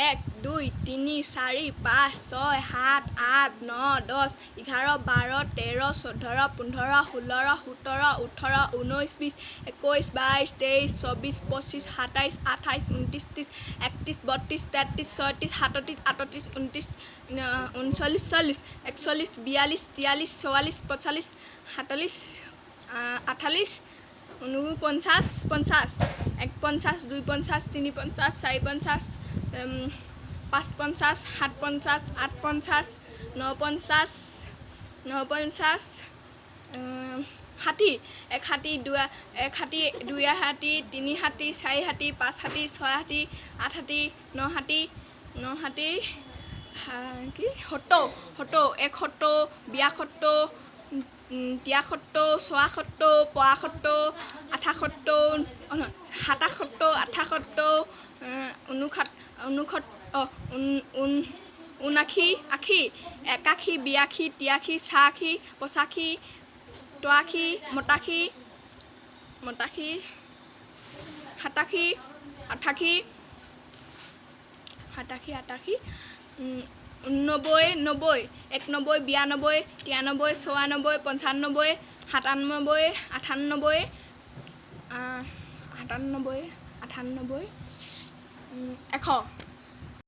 1 2 3 4 5 6 7 8 9 10 11 12 13 14 15 16 17 18 19 20 21 22 23 24 25 27 28 29 30 31 32 33 34 36 37 38 39 39 40 41 42 43 44 45 46 47 48 49 50 51 52 53 54 55 57 58 59 59 60 61 2 60 2 60 3 60 4 60 5 60 6 60 8 60 9 60 9 60 কি 70 70 71 72 73 74 75 78 77 78 89 80 81 82 83 84 85 86 87 88 88 90 90 91 92 93 94 95 97 98 99 100